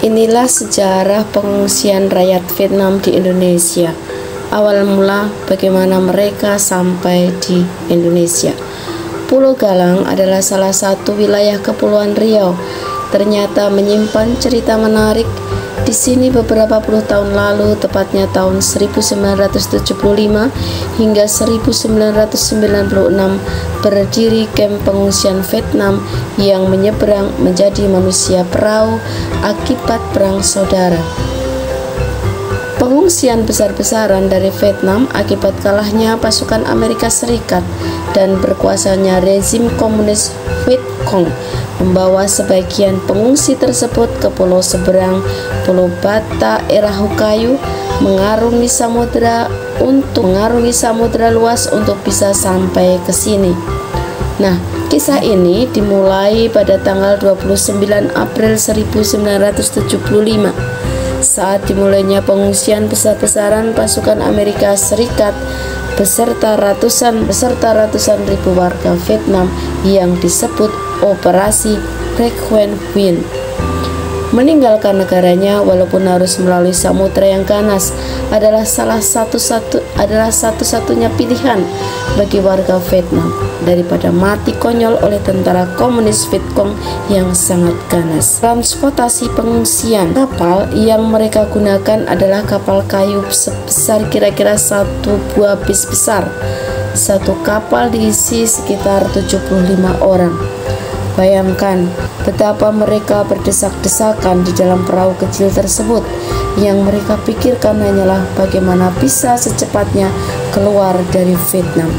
Inilah sejarah pengungsian rakyat Vietnam di Indonesia. Awal mula bagaimana mereka sampai di Indonesia. Pulau Galang adalah salah satu wilayah Kepulauan Riau. Ternyata menyimpan cerita menarik. Di sini beberapa puluh tahun lalu, tepatnya tahun 1975 hingga 1996, berdiri kamp pengungsian Vietnam yang menyeberang menjadi manusia perahu akibat perang saudara. Pengungsian besar-besaran dari Vietnam akibat kalahnya pasukan Amerika Serikat dan berkuasanya rezim komunis Viet Cong membawa sebagian pengungsi tersebut ke pulau seberang, Pulau Bata era Hukayu, mengarungi samudera luas untuk bisa sampai ke sini. Nah, kisah ini dimulai pada tanggal 29 April 1975 saat dimulainya pengungsian besar-besaran pasukan Amerika Serikat beserta ratusan ribu warga Vietnam yang disebut Operasi Frequent Wind. Meninggalkan negaranya walaupun harus melalui samudera yang ganas adalah satu-satunya pilihan bagi warga Vietnam daripada mati konyol oleh tentara komunis Viet Cong yang sangat ganas. Transportasi pengungsian, kapal yang mereka gunakan adalah kapal kayu sebesar kira-kira satu buah bis besar. Satu kapal diisi sekitar 75 orang. Bayangkan betapa mereka berdesak-desakan di dalam perahu kecil tersebut. Yang mereka pikirkan hanyalah bagaimana bisa secepatnya keluar dari Vietnam.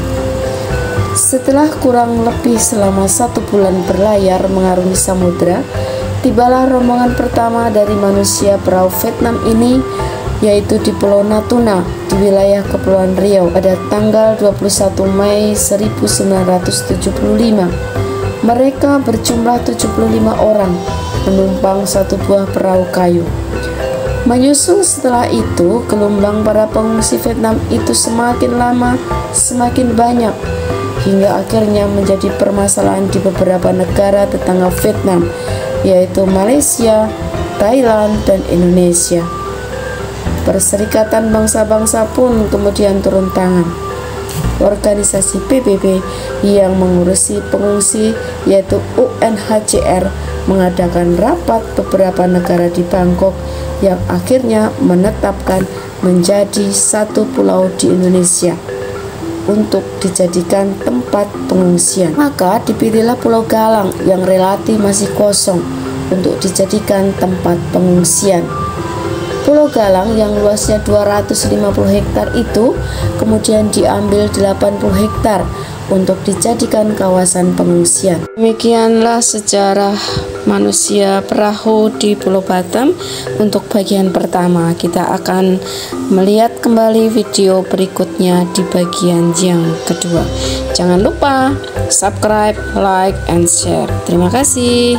Setelah kurang lebih selama 1 bulan berlayar mengarungi samudera, tibalah rombongan pertama dari manusia perahu Vietnam ini, yaitu di Pulau Natuna di wilayah Kepulauan Riau pada tanggal 21 Mei 1975. Mereka berjumlah 75 orang, menumpang satu buah perahu kayu. Menyusul setelah itu, gelombang para pengungsi Vietnam itu semakin lama semakin banyak, hingga akhirnya menjadi permasalahan di beberapa negara tetangga Vietnam, yaitu Malaysia, Thailand, dan Indonesia. Perserikatan bangsa-bangsa pun kemudian turun tangan. Organisasi PBB yang mengurusi pengungsi yaitu UNHCR mengadakan rapat beberapa negara di Bangkok yang akhirnya menetapkan menjadi satu pulau di Indonesia untuk dijadikan tempat pengungsian. Maka dipilihlah Pulau Galang yang relatif masih kosong untuk dijadikan tempat pengungsian. Pulau Galang yang luasnya 250 hektar itu kemudian diambil 80 hektar untuk dijadikan kawasan pengungsian. Demikianlah sejarah manusia perahu di Pulau Batam untuk bagian pertama. Kita akan melihat kembali video berikutnya di bagian yang kedua. Jangan lupa subscribe, like, and share. Terima kasih.